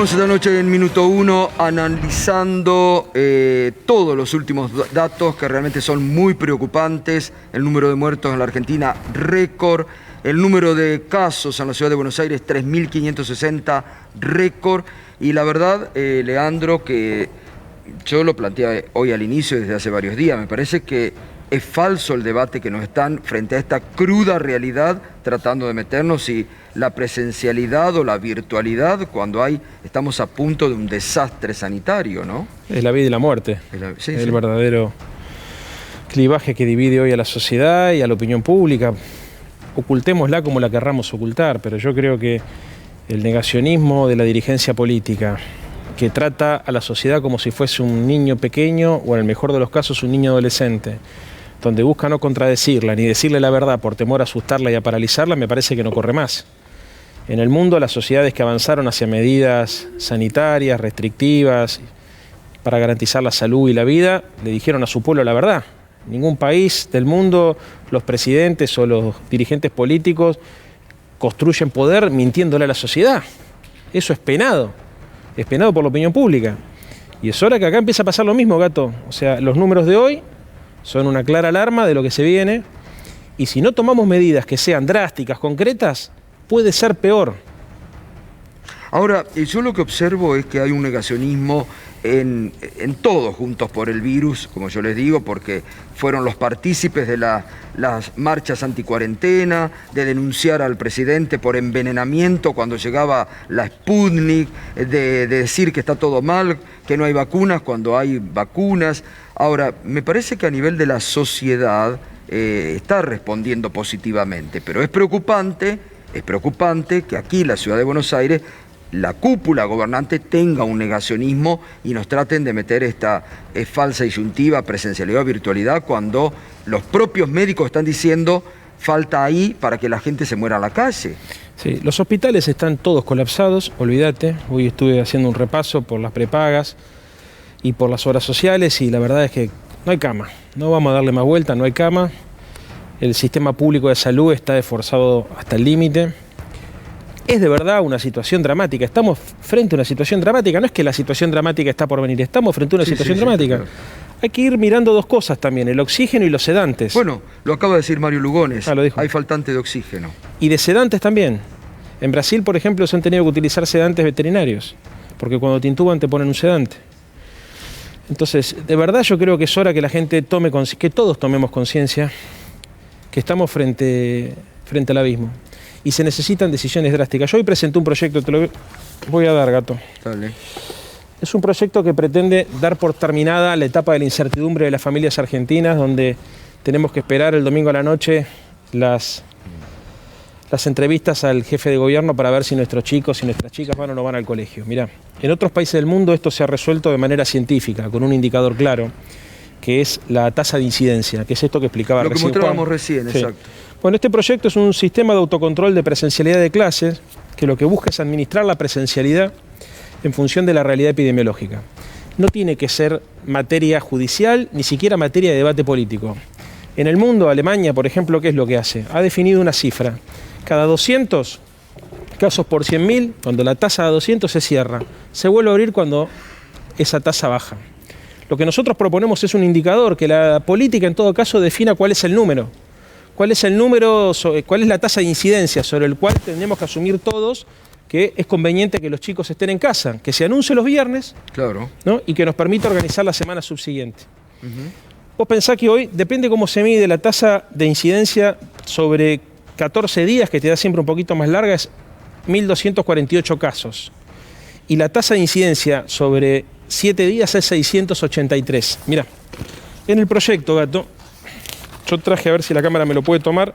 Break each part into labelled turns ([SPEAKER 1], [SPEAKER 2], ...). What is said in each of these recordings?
[SPEAKER 1] Seguimos esta noche en Minuto 1 analizando todos los últimos datos que realmente son muy preocupantes. El número de muertos en la Argentina, récord. El número de casos en la ciudad de Buenos Aires, 3.560, récord. Y la verdad, Leandro, que yo lo planteé hoy al inicio desde hace varios días, me parece que es falso el debate que nos están frente a esta cruda realidad tratando de meternos y la presencialidad o la virtualidad cuando estamos a punto de un desastre sanitario, ¿no?
[SPEAKER 2] Es la vida y la muerte,
[SPEAKER 1] Sí,
[SPEAKER 2] el verdadero clivaje que divide hoy a la sociedad y a la opinión pública. Ocultémosla como la querramos ocultar, pero yo creo que el negacionismo de la dirigencia política, que trata a la sociedad como si fuese un niño pequeño o en el mejor de los casos un niño adolescente, donde busca no contradecirla ni decirle la verdad por temor a asustarla y a paralizarla, me parece que no corre más. En el mundo, las sociedades que avanzaron hacia medidas sanitarias, restrictivas, para garantizar la salud y la vida, le dijeron a su pueblo la verdad. Ningún país del mundo, los presidentes o los dirigentes políticos construyen poder mintiéndole a la sociedad. Eso es penado por la opinión pública. Y es hora que acá empiece a pasar lo mismo, Gato. O sea, los números de hoy son una clara alarma de lo que se viene, y si no tomamos medidas que sean drásticas, concretas, puede ser peor.
[SPEAKER 1] Ahora, yo lo que observo es que hay un negacionismo en todos Juntos por el Virus, como yo les digo, porque fueron los partícipes de las marchas anticuarentena, de denunciar al presidente por envenenamiento cuando llegaba la Sputnik, de decir que está todo mal, que no hay vacunas cuando hay vacunas. Ahora, me parece que a nivel de la sociedad está respondiendo positivamente, pero es preocupante que aquí en la ciudad de Buenos Aires la cúpula gobernante tenga un negacionismo y nos traten de meter esta falsa disyuntiva, presencialidad o virtualidad, cuando los propios médicos están diciendo falta ahí para que la gente se muera en la calle.
[SPEAKER 2] Sí, los hospitales están todos colapsados, olvídate. Hoy estuve haciendo un repaso por las prepagas y por las obras sociales y la verdad es que no hay cama. No vamos a darle más vuelta, no hay cama. El sistema público de salud está esforzado hasta el límite. Es de verdad una situación dramática. Estamos frente a una situación dramática. No es que la situación dramática está por venir. Estamos frente a una situación dramática. Claro. Hay que ir mirando dos cosas también, el oxígeno y los sedantes.
[SPEAKER 1] Bueno, lo acaba de decir Mario Lugones.
[SPEAKER 2] Lo dijo.
[SPEAKER 1] Hay faltante de oxígeno.
[SPEAKER 2] Y de sedantes también. En Brasil, por ejemplo, se han tenido que utilizar sedantes veterinarios, porque cuando te intuban te ponen un sedante. Entonces, de verdad yo creo que es hora que la gente que todos tomemos conciencia que estamos frente al abismo. Y se necesitan decisiones drásticas. Yo hoy presenté un proyecto, te lo voy a dar, Gato.
[SPEAKER 1] Dale.
[SPEAKER 2] Es un proyecto que pretende dar por terminada la etapa de la incertidumbre de las familias argentinas, donde tenemos que esperar el domingo a la noche las entrevistas al jefe de gobierno para ver si nuestros chicos y nuestras chicas van o no van al colegio. Mirá, en otros países del mundo esto se ha resuelto de manera científica, con un indicador claro, que es la tasa de incidencia, que es esto que explicaba recién.
[SPEAKER 1] Lo que mostrábamos recién,
[SPEAKER 2] sí.
[SPEAKER 1] Exacto.
[SPEAKER 2] Bueno, este proyecto es un sistema de autocontrol de presencialidad de clases que lo que busca es administrar la presencialidad en función de la realidad epidemiológica. No tiene que ser materia judicial, ni siquiera materia de debate político. En el mundo, Alemania, por ejemplo, ¿qué es lo que hace? Ha definido una cifra. Cada 200 casos por 100.000, cuando la tasa de 200 se cierra, se vuelve a abrir cuando esa tasa baja. Lo que nosotros proponemos es un indicador que la política en todo caso defina cuál es el número. ¿Cuál es la tasa de incidencia sobre el cual tendremos que asumir todos que es conveniente que los chicos estén en casa? Que se anuncie los viernes,
[SPEAKER 1] claro,
[SPEAKER 2] ¿no? Y que nos permita organizar la semana subsiguiente. Vos pensás que hoy, depende cómo se mide la tasa de incidencia sobre 14 días, que te da siempre un poquito más larga, es 1.248 casos. Y la tasa de incidencia sobre 7 días es 683. Mirá, en el proyecto, Gato, yo traje, a ver si la cámara me lo puede tomar,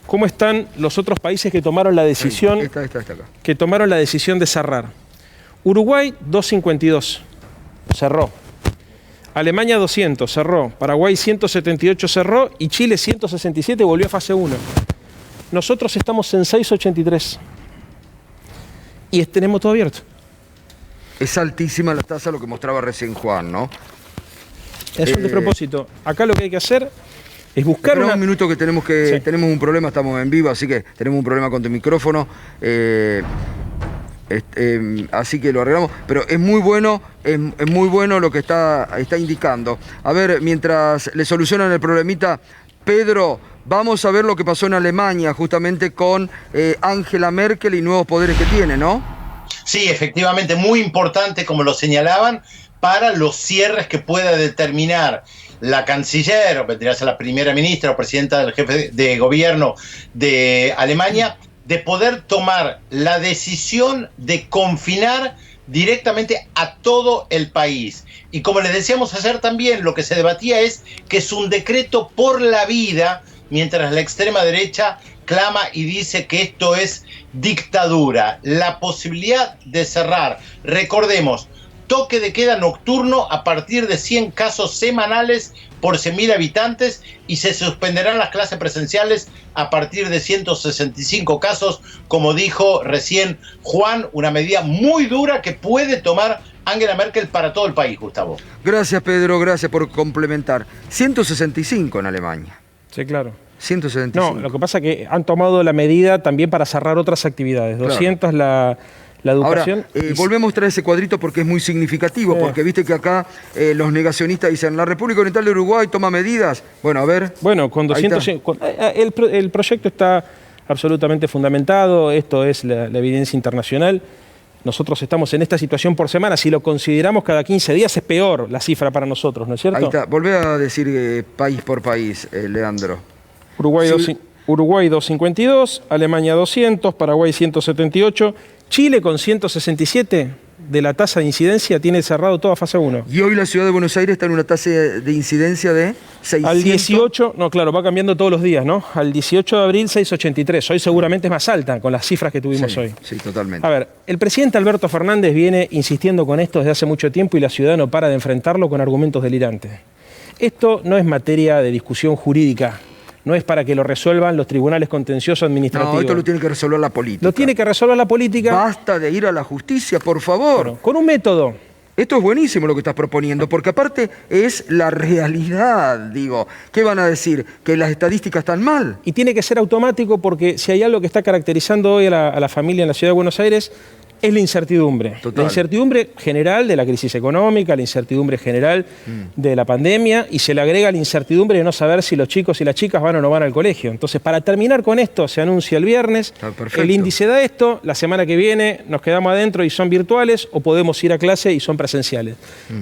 [SPEAKER 2] cómo están los otros países que tomaron la decisión,
[SPEAKER 1] está acá.
[SPEAKER 2] que tomaron la decisión de cerrar. Uruguay, 252, cerró. Alemania, 200, cerró. Paraguay, 178, cerró. Y Chile, 167, volvió a fase 1. Nosotros estamos en 683. Y tenemos todo abierto.
[SPEAKER 1] Es altísima la tasa, lo que mostraba recién Juan, ¿no?
[SPEAKER 2] Es un despropósito. Acá lo que hay que hacer es buscar
[SPEAKER 1] un minuto que tenemos un problema, estamos en vivo, así que tenemos un problema con tu micrófono. Así que lo arreglamos. Pero es muy bueno, es muy bueno lo que está indicando. A ver, mientras le solucionan el problemita, Pedro, vamos a ver lo que pasó en Alemania, justamente con Angela Merkel y nuevos poderes que tiene, ¿no?
[SPEAKER 3] Sí, efectivamente, muy importante, como lo señalaban, para los cierres que pueda determinar la canciller, o vendría a ser la primera ministra o presidenta del jefe de gobierno de Alemania, de poder tomar la decisión de confinar directamente a todo el país. Y como les decíamos ayer también, lo que se debatía es que es un decreto por la vida, mientras la extrema derecha clama y dice que esto es dictadura. La posibilidad de cerrar, recordemos, toque de queda nocturno a partir de 100 casos semanales por 100.000 habitantes y se suspenderán las clases presenciales a partir de 165 casos, como dijo recién Juan, una medida muy dura que puede tomar Angela Merkel para todo el país, Gustavo.
[SPEAKER 1] Gracias, Pedro, gracias por complementar. 165 en Alemania.
[SPEAKER 2] Sí, claro.
[SPEAKER 1] 165.
[SPEAKER 2] No, lo que pasa es que han tomado la medida también para cerrar otras actividades. Claro. 200 la educación.
[SPEAKER 1] Ahora, volvemos a traer ese cuadrito porque es muy significativo, porque viste que acá los negacionistas dicen, la República Oriental de Uruguay toma medidas. Bueno, a ver.
[SPEAKER 2] Bueno, con 200... El proyecto está absolutamente fundamentado, esto es la evidencia internacional. Nosotros estamos en esta situación por semana. Si lo consideramos cada 15 días es peor la cifra para nosotros, ¿no es cierto?
[SPEAKER 1] Ahí está. Volvé a decir país por país, Leandro.
[SPEAKER 2] Uruguay 252, Alemania 200, Paraguay 178, Chile con 167 de la tasa de incidencia tiene cerrado toda fase 1.
[SPEAKER 1] Y hoy la ciudad de Buenos Aires está en una tasa de incidencia de 600.
[SPEAKER 2] Al 18, no, claro, va cambiando todos los días, ¿no? Al 18 de abril 683, hoy seguramente es más alta con las cifras que tuvimos hoy.
[SPEAKER 1] Sí, totalmente.
[SPEAKER 2] A ver, el presidente Alberto Fernández viene insistiendo con esto desde hace mucho tiempo y la ciudad no para de enfrentarlo con argumentos delirantes. Esto no es materia de discusión jurídica. No es para que lo resuelvan los tribunales contenciosos administrativos.
[SPEAKER 1] No, esto lo tiene que resolver la política.
[SPEAKER 2] Lo tiene que resolver la política.
[SPEAKER 1] Basta de ir a la justicia, por favor.
[SPEAKER 2] Bueno, con un método.
[SPEAKER 1] Esto es buenísimo lo que estás proponiendo, porque aparte es la realidad, digo. ¿Qué van a decir? ¿Que las estadísticas están mal?
[SPEAKER 2] Y tiene que ser automático porque si hay algo que está caracterizando hoy a la familia en la ciudad de Buenos Aires es la incertidumbre. Total. La incertidumbre general de la crisis económica, la incertidumbre general de la pandemia y se le agrega la incertidumbre de no saber si los chicos y las chicas van o no van al colegio. Entonces, para terminar con esto, se anuncia el viernes, el índice da esto, la semana que viene nos quedamos adentro y son virtuales o podemos ir a clase y son presenciales.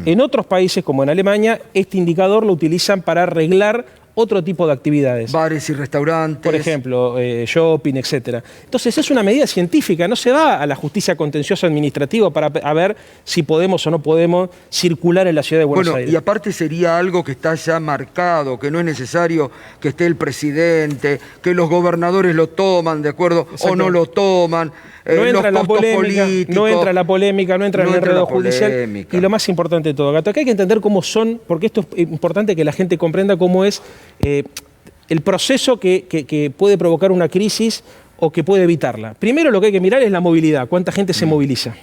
[SPEAKER 2] En otros países, como en Alemania, este indicador lo utilizan para arreglar otro tipo de actividades.
[SPEAKER 1] Bares y restaurantes.
[SPEAKER 2] Por ejemplo, shopping, etc. Entonces es una medida científica, no se va a la justicia contenciosa administrativa para ver si podemos o no podemos circular en la ciudad de Buenos Aires.
[SPEAKER 1] Y aparte sería algo que está ya marcado, que no es necesario que esté el presidente, que los gobernadores lo toman, ¿de acuerdo? O no lo toman.
[SPEAKER 2] No entra
[SPEAKER 1] los
[SPEAKER 2] la polémica,
[SPEAKER 1] políticos,
[SPEAKER 2] no entra la polémica, no entra el enredo judicial. Y lo más importante de todo, Gato, acá hay que entender cómo son, porque esto es importante que la gente comprenda cómo es el proceso que puede provocar una crisis o que puede evitarla. Primero lo que hay que mirar es la movilidad, cuánta gente se moviliza.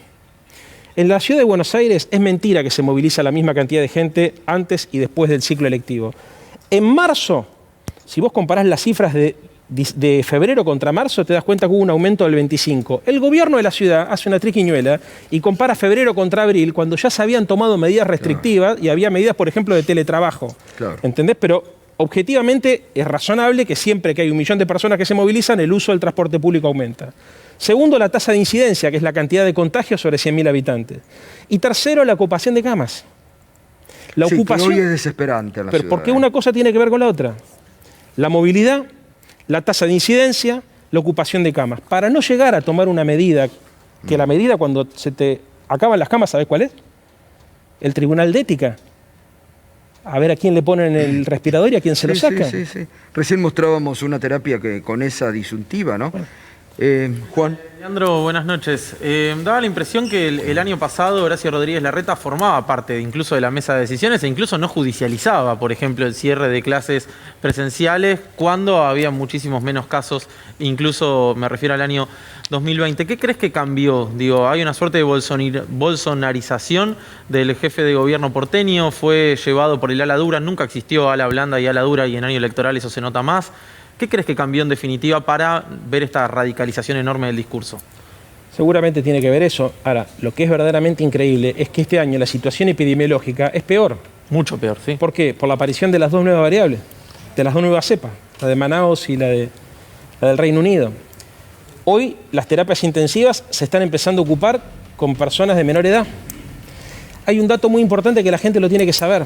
[SPEAKER 2] En la ciudad de Buenos Aires es mentira que se moviliza la misma cantidad de gente antes y después del ciclo electivo. En marzo, si vos comparás las cifras de febrero contra marzo, te das cuenta que hubo un aumento del 25%. El gobierno de la ciudad hace una triquiñuela y compara febrero contra abril, cuando ya se habían tomado medidas restrictivas y había medidas, por ejemplo, de teletrabajo. ¿Entendés? Pero objetivamente es razonable que siempre que hay 1 millón de personas que se movilizan, el uso del transporte público aumenta. Segundo, la tasa de incidencia, que es la cantidad de contagios sobre 100.000 habitantes. Y tercero, la ocupación de camas. La ocupación,
[SPEAKER 1] que hoy es desesperante en la ciudad.
[SPEAKER 2] ¿Por qué una cosa tiene que ver con la otra? La movilidad, la tasa de incidencia, la ocupación de camas. Para no llegar a tomar una medida, que la medida cuando se te acaban las camas, ¿sabés cuál es? El Tribunal de Ética. A ver a quién le ponen el respirador y a quién se lo sacan.
[SPEAKER 1] Sí. Recién mostrábamos una terapia con esa disyuntiva, ¿no? Bueno. Juan.
[SPEAKER 4] Leandro, buenas noches. Daba la impresión que el año pasado Horacio Rodríguez Larreta formaba parte incluso de la mesa de decisiones e incluso no judicializaba, por ejemplo, el cierre de clases presenciales cuando había muchísimos menos casos, incluso me refiero al año 2020. ¿Qué crees que cambió? Digo, hay una suerte de bolsonarización del jefe de gobierno porteño, fue llevado por el ala dura, nunca existió ala blanda y ala dura y en año electoral eso se nota más. ¿Qué crees que cambió en definitiva para ver esta radicalización enorme del discurso?
[SPEAKER 2] Seguramente tiene que ver eso. Ahora, lo que es verdaderamente increíble es que este año la situación epidemiológica es peor.
[SPEAKER 4] Mucho peor, sí.
[SPEAKER 2] ¿Por qué? Por la aparición de las dos nuevas variables, de las dos nuevas cepas, la de Manaus y la del Reino Unido. Hoy las terapias intensivas se están empezando a ocupar con personas de menor edad. Hay un dato muy importante que la gente lo tiene que saber.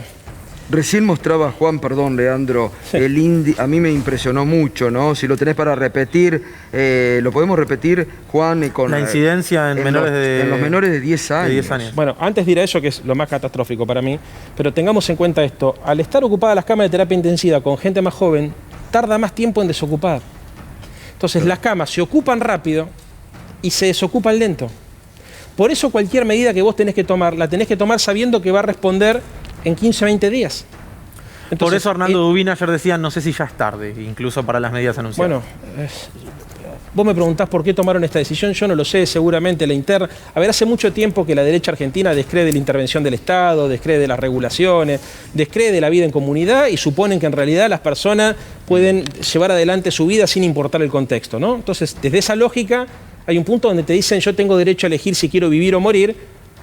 [SPEAKER 1] Recién mostraba Juan, perdón, Leandro,
[SPEAKER 2] Sí.
[SPEAKER 1] el índice, a mí me impresionó mucho, ¿no? Si lo tenés para repetir, lo podemos repetir, Juan, con
[SPEAKER 4] La incidencia en menores de...
[SPEAKER 1] en los menores de 10 años.
[SPEAKER 4] de 10 años.
[SPEAKER 2] Bueno, antes de ir a eso, que es lo más catastrófico para mí, pero tengamos en cuenta esto. Al estar ocupadas las camas de terapia intensiva con gente más joven, tarda más tiempo en desocupar. Entonces las camas se ocupan rápido y se desocupan lento. Por eso cualquier medida que vos tenés que tomar, la tenés que tomar sabiendo que va a responder en 15 o 20 días.
[SPEAKER 4] Por
[SPEAKER 2] Entonces,
[SPEAKER 4] eso Arnaldo Dubín ayer decía, no sé si ya es tarde, incluso para las medidas anunciadas.
[SPEAKER 2] Bueno, vos me preguntás por qué tomaron esta decisión, yo no lo sé, seguramente la interna... A ver, hace mucho tiempo que la derecha argentina descree de la intervención del Estado, descree de las regulaciones, descree de la vida en comunidad y suponen que en realidad las personas pueden llevar adelante su vida sin importar el contexto, ¿no? Entonces, desde esa lógica, hay un punto donde te dicen yo tengo derecho a elegir si quiero vivir o morir,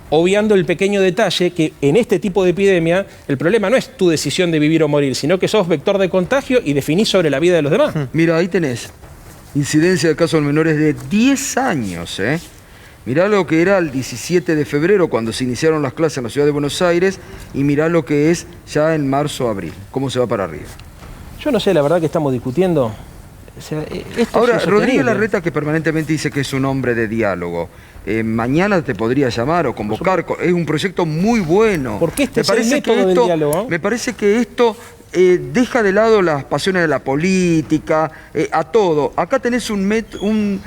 [SPEAKER 2] obviando el pequeño detalle que en este tipo de epidemia el problema no es tu decisión de vivir o morir, sino que sos vector de contagio y definís sobre la vida de los demás.
[SPEAKER 1] Mira, ahí tenés incidencia de casos en menores de 10 años, ¿eh? Mirá lo que era el 17 de febrero cuando se iniciaron las clases en la ciudad de Buenos Aires y mirá lo que es ya en marzo, abril. ¿Cómo se va para arriba?
[SPEAKER 2] Yo no sé, la verdad que estamos discutiendo. O sea, esto
[SPEAKER 1] Ahora,
[SPEAKER 2] es
[SPEAKER 1] Rodríguez
[SPEAKER 2] insostenible.
[SPEAKER 1] Larreta, que permanentemente dice que es un hombre de diálogo, mañana te podría llamar o convocar. Es un proyecto muy bueno.
[SPEAKER 2] Porque este
[SPEAKER 1] Me
[SPEAKER 2] es el
[SPEAKER 1] parece que
[SPEAKER 2] método del
[SPEAKER 1] esto-
[SPEAKER 2] diálogo.
[SPEAKER 1] Me parece que esto deja de lado las pasiones de la política, a todo. Acá tenés un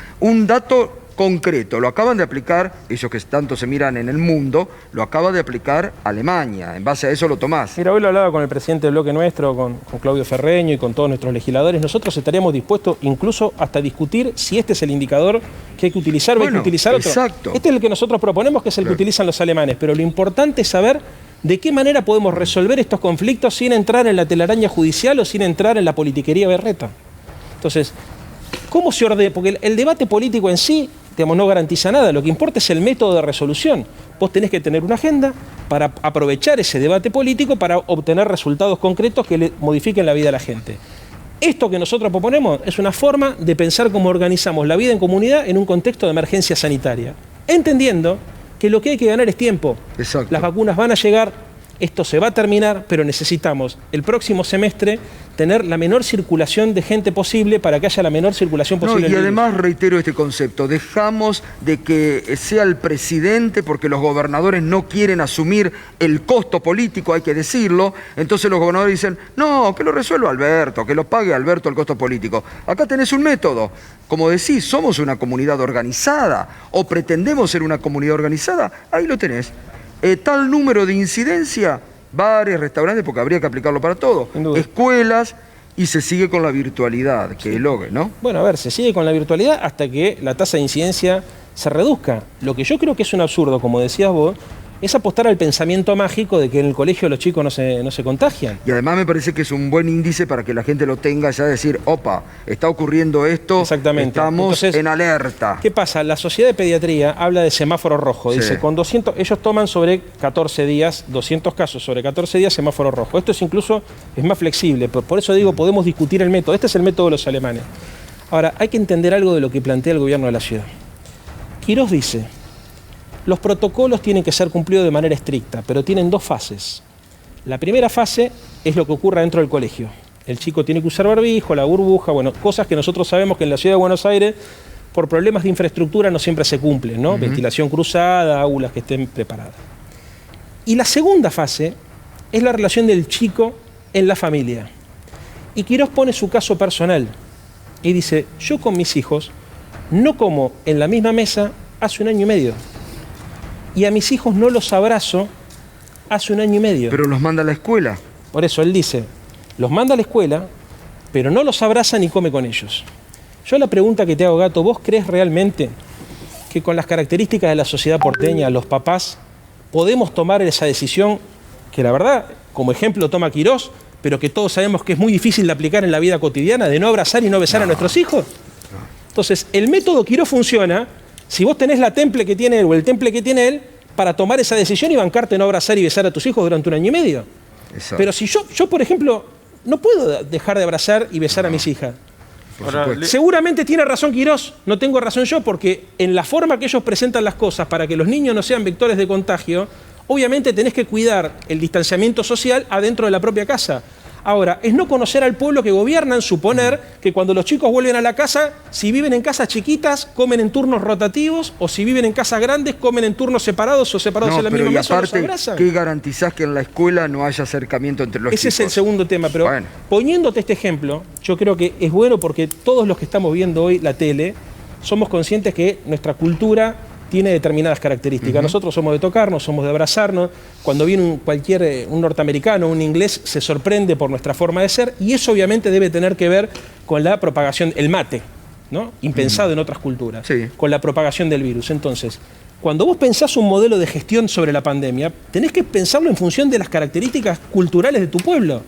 [SPEAKER 1] dato concreto. Lo acaban de aplicar, ellos que tanto se miran en el mundo, lo acaba de aplicar Alemania. En base a eso lo tomás.
[SPEAKER 2] Mira, hoy lo hablaba con el presidente del bloque nuestro, con Claudio Ferreño y con todos nuestros legisladores. Nosotros estaríamos dispuestos incluso hasta discutir si este es el indicador que hay que utilizar o hay que
[SPEAKER 1] Bueno,
[SPEAKER 2] utilizar otro.
[SPEAKER 1] exacto.
[SPEAKER 2] Este es el que nosotros proponemos, que es el que utilizan los alemanes. Pero lo importante es saber de qué manera podemos resolver estos conflictos sin entrar en la telaraña judicial o sin entrar en la politiquería berreta. Entonces, ¿cómo se ordena? Porque el debate político en sí, digamos, no garantiza nada. Lo que importa es el método de resolución. Vos tenés que tener una agenda para aprovechar ese debate político para obtener resultados concretos que le modifiquen la vida a la gente. Esto que nosotros proponemos es una forma de pensar cómo organizamos la vida en comunidad en un contexto de emergencia sanitaria, entendiendo que lo que hay que ganar es tiempo.
[SPEAKER 1] Exacto.
[SPEAKER 2] Las vacunas van a llegar, esto se va a terminar, pero necesitamos el próximo semestre tener la menor circulación de gente posible para que haya la menor circulación
[SPEAKER 1] No,
[SPEAKER 2] posible.
[SPEAKER 1] y
[SPEAKER 2] del virus.
[SPEAKER 1] además reitero este concepto, dejamos de que sea el presidente porque los gobernadores no quieren asumir el costo político, hay que decirlo, entonces los gobernadores dicen, no, que lo resuelva Alberto, que lo pague Alberto el costo político. Acá tenés un método, como decís, somos una comunidad organizada o pretendemos ser una comunidad organizada, ahí lo tenés. Tal número de incidencia, bares, restaurantes, porque habría que aplicarlo para todo,
[SPEAKER 2] Sin duda.
[SPEAKER 1] escuelas, y se sigue con la virtualidad, que es lo que, ¿no?
[SPEAKER 2] Bueno, a ver, se sigue con la virtualidad hasta que la tasa de incidencia se reduzca. Lo que yo creo que es un absurdo, como decías vos, es apostar al pensamiento mágico de que en el colegio los chicos no se contagian.
[SPEAKER 1] Y además me parece que es un buen índice para que la gente lo tenga ya, decir, opa, está ocurriendo esto,
[SPEAKER 2] Exactamente.
[SPEAKER 1] estamos
[SPEAKER 2] Entonces,
[SPEAKER 1] en alerta.
[SPEAKER 2] ¿Qué pasa? La Sociedad de Pediatría habla de semáforo rojo.
[SPEAKER 1] Sí.
[SPEAKER 2] Dice, con 200, ellos toman sobre 14 días, 200 casos sobre 14 días, semáforo rojo. Esto es incluso es más flexible. Por eso digo, podemos discutir el método. Este es el método de los alemanes. Ahora, hay que entender algo de lo que plantea el gobierno de la ciudad. Quirós dice, los protocolos tienen que ser cumplidos de manera estricta, pero tienen dos fases. La primera fase es lo que ocurre dentro del colegio. El chico tiene que usar barbijo, la burbuja, bueno, cosas que nosotros sabemos que en la ciudad de Buenos Aires, por problemas de infraestructura, no siempre se cumplen, ¿no? Ventilación cruzada, aulas que estén preparadas. Y la segunda fase es la relación del chico en la familia. Y Quirós pone su caso personal y dice, yo con mis hijos no como en la misma mesa hace 1 año y medio. Y a mis hijos no los abrazo hace 1 año y medio.
[SPEAKER 1] Pero los manda a la escuela.
[SPEAKER 2] Por eso él dice, los manda a la escuela, pero no los abraza ni come con ellos. Yo la pregunta que te hago, Gato, ¿vos crees realmente que con las características de la sociedad porteña, los papás, podemos tomar esa decisión que la verdad, como ejemplo toma Quirós, pero que todos sabemos que es muy difícil de aplicar en la vida cotidiana, de no abrazar y no besar a nuestros hijos? Entonces, el método Quirós funciona si vos tenés la temple que tiene él o el temple que tiene él, para tomar esa decisión y bancarte no abrazar y besar a tus hijos durante 1 año y medio.
[SPEAKER 1] Exacto.
[SPEAKER 2] Pero si yo, por ejemplo, no puedo dejar de abrazar y besar a mis hijas. Seguramente tiene razón Quirós, no tengo razón yo, porque en la forma que ellos presentan las cosas para que los niños no sean vectores de contagio, obviamente tenés que cuidar el distanciamiento social adentro de la propia casa. Ahora, es no conocer al pueblo que gobiernan, suponer que cuando los chicos vuelven a la casa, si viven en casas chiquitas, comen en turnos rotativos, o si viven en casas grandes, comen en turnos separados o separados en la misma mesa o los abrazan.
[SPEAKER 1] ¿Qué garantizás que en la escuela no haya acercamiento entre los chicos?
[SPEAKER 2] Ese es el segundo tema, pero bueno, poniéndote este ejemplo, yo creo que es bueno porque todos los que estamos viendo hoy la tele somos conscientes que nuestra cultura tiene determinadas características. Nosotros somos de tocarnos, somos de abrazarnos. Cuando viene un norteamericano, un inglés, se sorprende por nuestra forma de ser, y eso obviamente debe tener que ver con la propagación, el mate, ¿no? Impensado en otras culturas, con la propagación del virus. Entonces, cuando vos pensás un modelo de gestión sobre la pandemia, tenés que pensarlo en función de las características culturales de tu pueblo.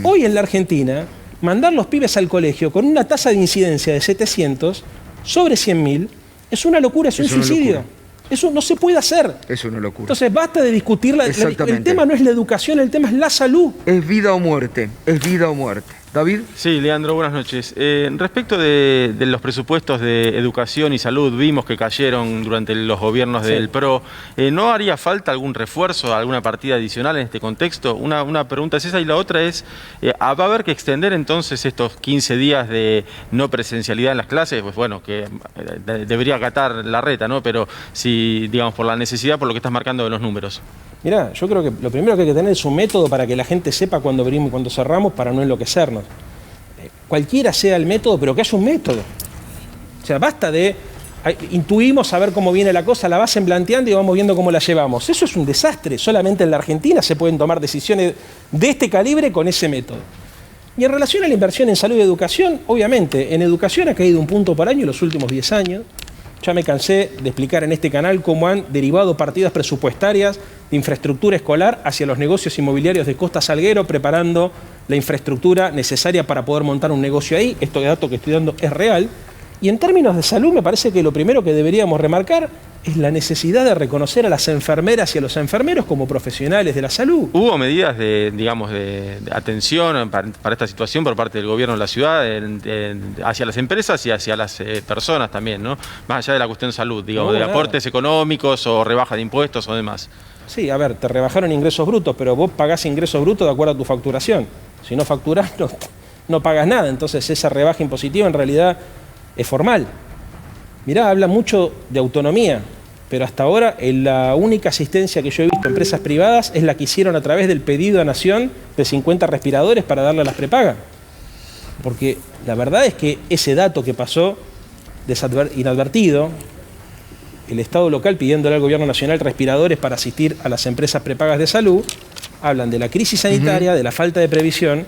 [SPEAKER 2] Hoy en la Argentina, mandar los pibes al colegio con una tasa de incidencia de 700 sobre 100.000, es una locura, es un suicidio. Eso no se puede hacer.
[SPEAKER 1] Es una locura.
[SPEAKER 2] Entonces basta de discutir. El tema no es la educación, el tema es la salud.
[SPEAKER 1] Es vida o muerte, es vida o muerte. ¿David?
[SPEAKER 5] Sí, Leandro, buenas noches. Respecto de los presupuestos de educación y salud, vimos que cayeron durante los gobiernos del PRO. ¿No haría falta algún refuerzo, alguna partida adicional en este contexto? Una pregunta es esa, y la otra es, ¿va a haber que extender entonces estos 15 días de no presencialidad en las clases? Pues bueno, que debería acatar la reta, ¿no? Pero si, digamos, por la necesidad, por lo que estás marcando de los números.
[SPEAKER 2] Mirá, yo creo que lo primero que hay que tener es un método para que la gente sepa cuándo abrimos y cuándo cerramos, para no enloquecernos. Cualquiera sea el método, pero que haya un método. O sea, basta de intuimos saber cómo viene la cosa, la vas planteando y vamos viendo cómo la llevamos. Eso es un desastre. Solamente en la Argentina se pueden tomar decisiones de este calibre con ese método. Y en relación a la inversión en salud y educación, obviamente, en educación ha caído 1 punto por año en los últimos 10 años. Ya me cansé de explicar en este canal cómo han derivado partidas presupuestarias de infraestructura escolar hacia los negocios inmobiliarios de Costa Salguero, preparando la infraestructura necesaria para poder montar un negocio ahí. Esto de dato que estoy dando es real. Y en términos de salud, me parece que lo primero que deberíamos remarcar es la necesidad de reconocer a las enfermeras y a los enfermeros como profesionales de la salud.
[SPEAKER 5] ¿Hubo medidas de atención para esta situación por parte del gobierno de la ciudad hacia las empresas y hacia las personas también, ¿no? Más allá de la cuestión de salud, digamos, de aportes económicos o rebaja de impuestos o demás.
[SPEAKER 2] Sí, a ver, te rebajaron ingresos brutos, pero vos pagás ingresos brutos de acuerdo a tu facturación. Si no facturás, no pagas nada. Entonces esa rebaja impositiva en realidad es formal. Mirá, habla mucho de autonomía, pero hasta ahora la única asistencia que yo he visto a empresas privadas es la que hicieron a través del pedido a Nación de 50 respiradores para darle a las prepagas. Porque la verdad es que ese dato que pasó inadvertido, el Estado local pidiéndole al Gobierno Nacional respiradores para asistir a las empresas prepagas de salud, hablan de la crisis sanitaria, de la falta de previsión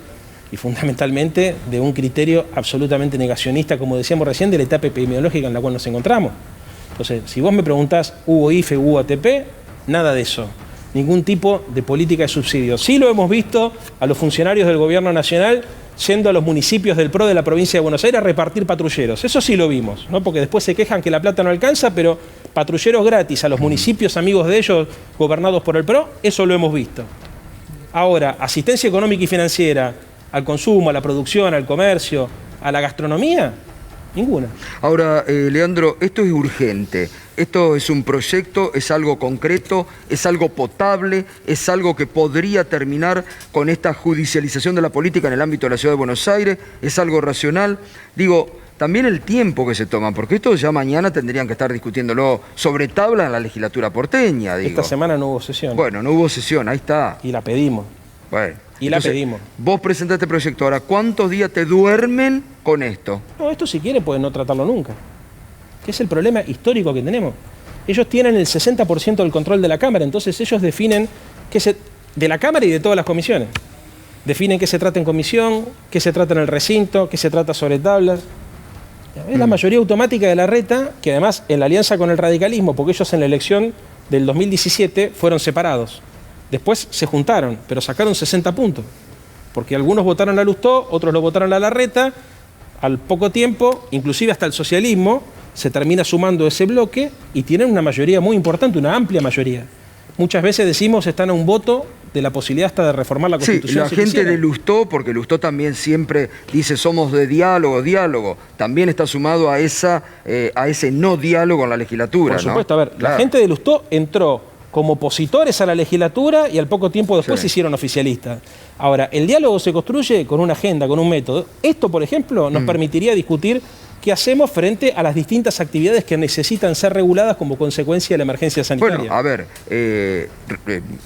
[SPEAKER 2] y fundamentalmente de un criterio absolutamente negacionista, como decíamos recién, de la etapa epidemiológica en la cual nos encontramos. Entonces, si vos me preguntás, ¿hubo IFE, hubo ATP? Nada de eso. Ningún tipo de política de subsidio. Sí lo hemos visto a los funcionarios del Gobierno Nacional yendo a los municipios del PRO de la provincia de Buenos Aires a repartir patrulleros. Eso sí lo vimos, ¿no? Porque después se quejan que la plata no alcanza, pero patrulleros gratis a los municipios amigos de ellos gobernados por el PRO, eso lo hemos visto. Ahora, asistencia económica y financiera al consumo, a la producción, al comercio, a la gastronomía, ninguna.
[SPEAKER 1] Ahora, Leandro, esto es urgente. Esto es un proyecto, es algo concreto, es algo potable, es algo que podría terminar con esta judicialización de la política en el ámbito de la Ciudad de Buenos Aires, es algo racional. Digo, también el tiempo que se toma, porque esto ya mañana tendrían que estar discutiéndolo sobre tabla en la legislatura porteña, digo.
[SPEAKER 2] Esta semana no hubo sesión.
[SPEAKER 1] Bueno, no hubo sesión, ahí está.
[SPEAKER 2] Y la pedimos.
[SPEAKER 1] Bueno.
[SPEAKER 2] Y la pedimos.
[SPEAKER 1] Vos presentaste este proyecto, ahora, ¿cuántos días te duermen con esto?
[SPEAKER 2] No, esto si quiere pueden no tratarlo nunca. Que es el problema histórico que tenemos. Ellos tienen el 60% del control de la Cámara, entonces ellos definen de la Cámara y de todas las comisiones. Definen qué se trata en comisión, qué se trata en el recinto, qué se trata sobre tablas. Es la mayoría automática de la reta, que además en la alianza con el radicalismo, porque ellos en la elección del 2017 fueron separados. Después se juntaron, pero sacaron 60 puntos. Porque algunos votaron a Lustó, otros lo votaron a Larreta. Al poco tiempo, inclusive hasta el socialismo, se termina sumando ese bloque y tienen una mayoría muy importante, una amplia mayoría. Muchas veces decimos están a un voto de la posibilidad hasta de reformar la Constitución.
[SPEAKER 1] Sí, la gente de Lustó, porque Lustó también siempre dice somos de diálogo, también está sumado a ese no diálogo en la legislatura.
[SPEAKER 2] Por supuesto,
[SPEAKER 1] ¿no?
[SPEAKER 2] a ver, la gente de Lustó entró como opositores a la legislatura y al poco tiempo después se hicieron oficialistas. Ahora, el diálogo se construye con una agenda, con un método. Esto, por ejemplo, nos permitiría discutir qué hacemos frente a las distintas actividades que necesitan ser reguladas como consecuencia de la emergencia sanitaria.
[SPEAKER 1] Bueno, a ver,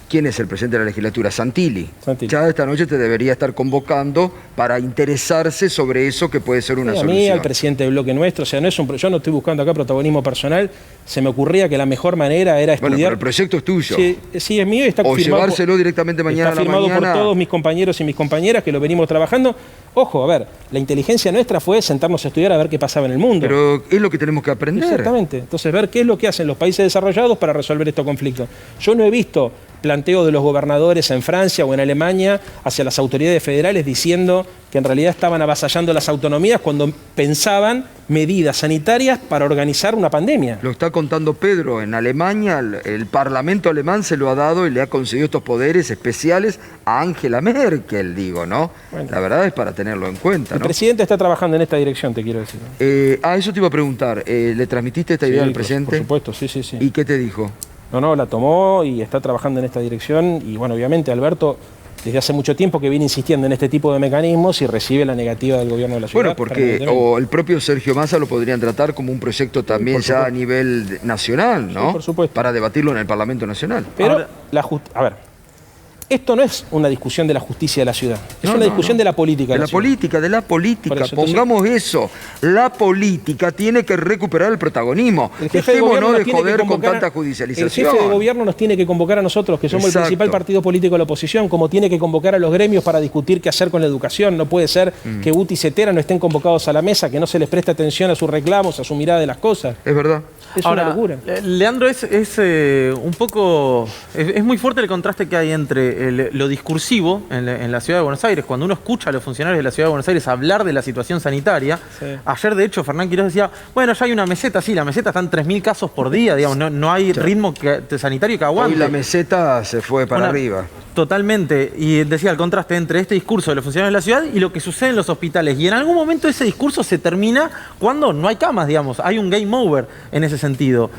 [SPEAKER 1] ¿quién es el presidente de la legislatura? Santilli. Ya esta noche te debería estar convocando para interesarse sobre eso que puede ser una solución.
[SPEAKER 2] A mí, al presidente del bloque nuestro, o sea, yo no estoy buscando acá protagonismo personal, se me ocurría que la mejor manera era estudiar...
[SPEAKER 1] Bueno, pero el proyecto es tuyo.
[SPEAKER 2] Sí, es mío y está
[SPEAKER 1] o
[SPEAKER 2] firmado...
[SPEAKER 1] llevárselo directamente mañana a la mañana.
[SPEAKER 2] Está firmado por todos mis compañeros y mis compañeras que lo venimos trabajando. Ojo, a ver, la inteligencia nuestra fue sentarnos a estudiar a ver qué pasaba en el mundo.
[SPEAKER 1] Pero es lo que tenemos que aprender.
[SPEAKER 2] Exactamente. Entonces, ver qué es lo que hacen los países desarrollados para resolver estos conflictos. Yo no he visto planteos de los gobernadores en Francia o en Alemania hacia las autoridades federales diciendo que en realidad estaban avasallando las autonomías cuando pensaban medidas sanitarias para organizar una pandemia.
[SPEAKER 1] Lo está contando Pedro. En Alemania, el Parlamento alemán se lo ha dado y le ha concedido estos poderes especiales a Angela Merkel, digo, ¿no? Bueno, la verdad es para tenerlo en cuenta, ¿no?
[SPEAKER 2] El presidente está trabajando en esta dirección, te quiero decir.
[SPEAKER 1] Eso te iba a preguntar. ¿Le transmitiste esta idea al presidente?
[SPEAKER 2] Por supuesto, sí.
[SPEAKER 1] ¿Y qué te dijo?
[SPEAKER 2] No, la tomó y está trabajando en esta dirección. Y bueno, obviamente Alberto, desde hace mucho tiempo que viene insistiendo en este tipo de mecanismos y recibe la negativa del gobierno de la ciudad.
[SPEAKER 1] Bueno, porque o el propio Sergio Massa lo podrían tratar como un proyecto también ya a nivel nacional, ¿no?
[SPEAKER 2] Sí, por supuesto.
[SPEAKER 1] Para debatirlo en el Parlamento Nacional.
[SPEAKER 2] Pero, a ver, esto no es una discusión de la justicia de la ciudad, es una discusión de la política.
[SPEAKER 1] De la política, pongamos eso. La política tiene que recuperar el protagonismo. Dejémonos de joder con tanta judicialización.
[SPEAKER 2] El jefe de gobierno nos tiene que convocar a nosotros, que somos el principal partido político de la oposición, como tiene que convocar a los gremios para discutir qué hacer con la educación. No puede ser que UTI y CETERA no estén convocados a la mesa, que no se les preste atención a sus reclamos, a su mirada de las cosas.
[SPEAKER 1] Es verdad.
[SPEAKER 2] Es una locura.
[SPEAKER 4] Leandro, es un poco... Es muy fuerte el contraste que hay entre lo discursivo en la Ciudad de Buenos Aires. Cuando uno escucha a los funcionarios de la Ciudad de Buenos Aires hablar de la situación sanitaria, ayer de hecho Fernán Quirós decía, bueno, ya hay una meseta, sí, la meseta está en 3.000 casos por día, digamos, no hay ritmo sanitario que aguante.
[SPEAKER 1] Hoy la meseta se fue para arriba.
[SPEAKER 4] Totalmente, y decía el contraste entre este discurso de los funcionarios de la ciudad y lo que sucede en los hospitales. Y en algún momento ese discurso se termina cuando no hay camas, digamos, hay un game over en ese sentido.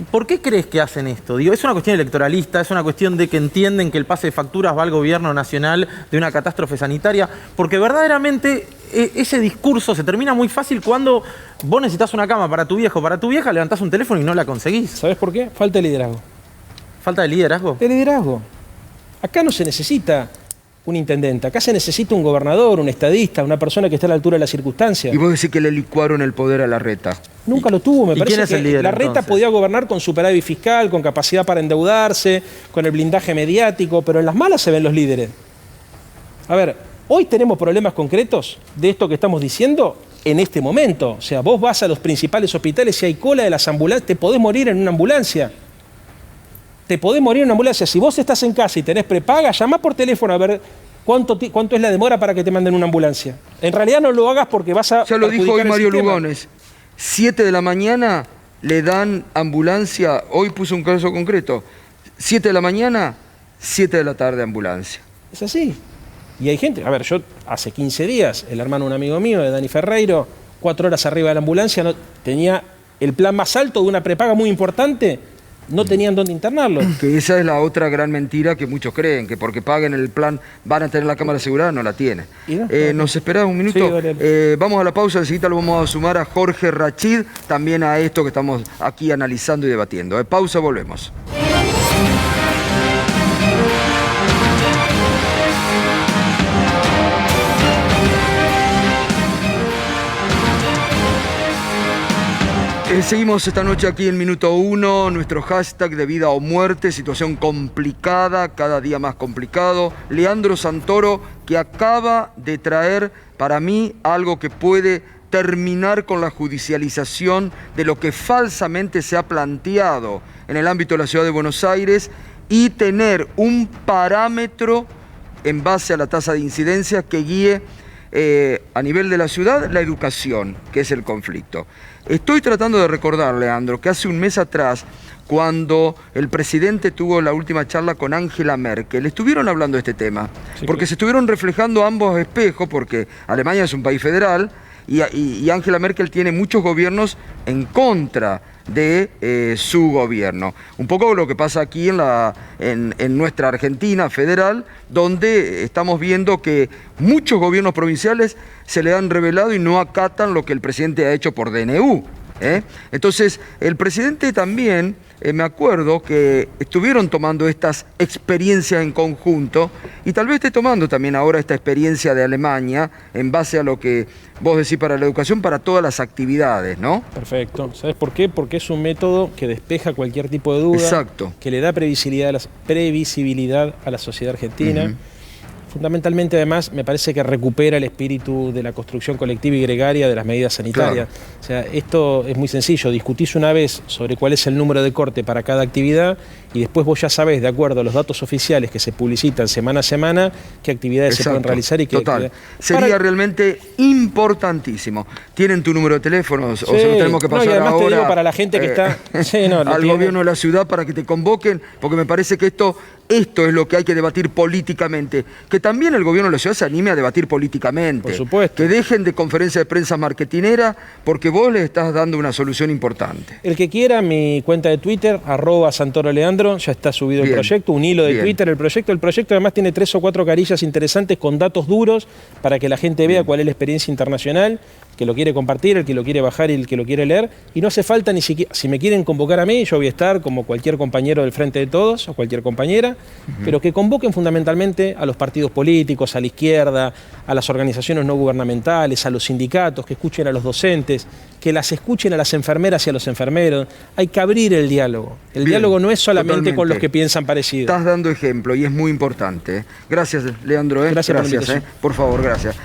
[SPEAKER 4] ¿Por qué crees que hacen esto? Digo, es una cuestión electoralista, es una cuestión de que entienden que el pase de facturas va al gobierno nacional de una catástrofe sanitaria, porque verdaderamente ese discurso se termina muy fácil cuando vos necesitas una cama para tu viejo o para tu vieja, levantás un teléfono y no la conseguís.
[SPEAKER 2] ¿Sabés por qué? Falta de liderazgo.
[SPEAKER 4] ¿Falta de liderazgo?
[SPEAKER 2] De liderazgo. Acá no se necesita un intendente, acá se necesita un gobernador, un estadista, una persona que esté a la altura de las circunstancias.
[SPEAKER 1] Y vos decís que le licuaron el poder a Larreta.
[SPEAKER 2] Nunca lo tuvo, me parece
[SPEAKER 4] quién es el líder,
[SPEAKER 2] Larreta
[SPEAKER 4] entonces?
[SPEAKER 2] Podía gobernar con superávit fiscal, con capacidad para endeudarse, con el blindaje mediático, pero en las malas se ven los líderes. A ver, hoy tenemos problemas concretos de esto que estamos diciendo en este momento. O sea, vos vas a los principales hospitales y hay cola de las ambulancias, te podés morir en una ambulancia. Te podés morir en una ambulancia. Si vos estás en casa y tenés prepaga, llamá por teléfono a ver cuánto es la demora para que te manden una ambulancia. En realidad no lo hagas porque vas a...
[SPEAKER 1] Ya lo dijo hoy Mario Lugones. 7 de la mañana le dan ambulancia. Hoy puso un caso concreto. 7 de la mañana, 7 de la tarde ambulancia.
[SPEAKER 2] Es así. Y hay gente... A ver, yo hace 15 días, el hermano de un amigo mío, de Dani Ferreiro, 4 horas arriba de la ambulancia, tenía el plan más alto de una prepaga muy importante. No tenían dónde internarlo.
[SPEAKER 1] Que esa es la otra gran mentira que muchos creen, que porque paguen el plan van a tener la cámara asegurada, no la tienen. ¿Nos esperás un minuto?
[SPEAKER 2] Sí, vale.
[SPEAKER 1] Vamos a la pausa, enseguida lo vamos a sumar a Jorge Rachid, también a esto que estamos aquí analizando y debatiendo. Pausa, volvemos. Seguimos esta noche aquí en Minuto 1, nuestro hashtag de vida o muerte, situación complicada, cada día más complicado. Leandro Santoro, que acaba de traer para mí algo que puede terminar con la judicialización de lo que falsamente se ha planteado en el ámbito de la Ciudad de Buenos Aires y tener un parámetro en base a la tasa de incidencia que guíe a nivel de la ciudad, la educación, que es el conflicto. Estoy tratando de recordar, Leandro, que hace un mes atrás, cuando el presidente tuvo la última charla con Angela Merkel, estuvieron hablando de este tema,
[SPEAKER 2] Sí,
[SPEAKER 1] porque
[SPEAKER 2] claro.
[SPEAKER 1] se estuvieron reflejando ambos espejos, porque Alemania es un país federal y Angela Merkel tiene muchos gobiernos en contra de su gobierno. Un poco lo que pasa aquí en nuestra Argentina federal, donde estamos viendo que muchos gobiernos provinciales se le han revelado y no acatan lo que el presidente ha hecho por DNU. Entonces, el presidente también, me acuerdo que estuvieron tomando estas experiencias en conjunto y tal vez esté tomando también ahora esta experiencia de Alemania en base a lo que vos decís para la educación, para todas las actividades, ¿no?
[SPEAKER 2] Perfecto. ¿Sabes por qué? Porque es un método que despeja cualquier tipo de duda,
[SPEAKER 1] Exacto.
[SPEAKER 2] que le da previsibilidad a la sociedad argentina. Fundamentalmente, además, me parece que recupera el espíritu de la construcción colectiva y gregaria de las medidas sanitarias.
[SPEAKER 1] Claro.
[SPEAKER 2] O sea, esto es muy sencillo. Discutís una vez sobre cuál es el número de corte para cada actividad y después vos ya sabés, de acuerdo a los datos oficiales que se publicitan semana a semana, qué actividades se pueden realizar y qué...
[SPEAKER 1] Total. Sería realmente importantísimo. ¿Tienen tu número de teléfono? O se lo tenemos que pasar
[SPEAKER 2] y además
[SPEAKER 1] ahora
[SPEAKER 2] te digo, para la gente que está... Sí, no, lo
[SPEAKER 1] al
[SPEAKER 2] tiene.
[SPEAKER 1] gobierno de la ciudad para que te convoquen, porque me parece que esto es lo que hay que debatir políticamente. Que también el gobierno de la ciudad se anime a debatir políticamente.
[SPEAKER 2] Por supuesto.
[SPEAKER 1] Que dejen de conferencia de prensa marketinera, porque vos le estás dando una solución importante.
[SPEAKER 2] El que quiera, mi cuenta de Twitter, @SantoroLeandro, ya está subido
[SPEAKER 1] Bien,
[SPEAKER 2] el proyecto, un hilo de
[SPEAKER 1] bien.
[SPEAKER 2] Twitter, el proyecto además tiene 3 o 4 carillas interesantes con datos duros para que la gente vea cuál es la experiencia internacional, que lo quiere compartir, el que lo quiere bajar y el que lo quiere leer, y no hace falta ni siquiera, si me quieren convocar a mí, yo voy a estar como cualquier compañero del Frente de Todos o cualquier compañera, pero que convoquen fundamentalmente a los partidos políticos, a la izquierda, a las organizaciones no gubernamentales, a los sindicatos, que escuchen a los docentes, que las escuchen a las enfermeras y a los enfermeros. Hay que abrir el diálogo. El
[SPEAKER 1] Bien,
[SPEAKER 2] diálogo no es solamente
[SPEAKER 1] totalmente.
[SPEAKER 2] con los que piensan parecido.
[SPEAKER 1] Estás dando ejemplo y es muy importante. Gracias, Leandro.
[SPEAKER 2] Gracias por la
[SPEAKER 1] Gracias,
[SPEAKER 2] invitación.
[SPEAKER 1] por favor, gracias.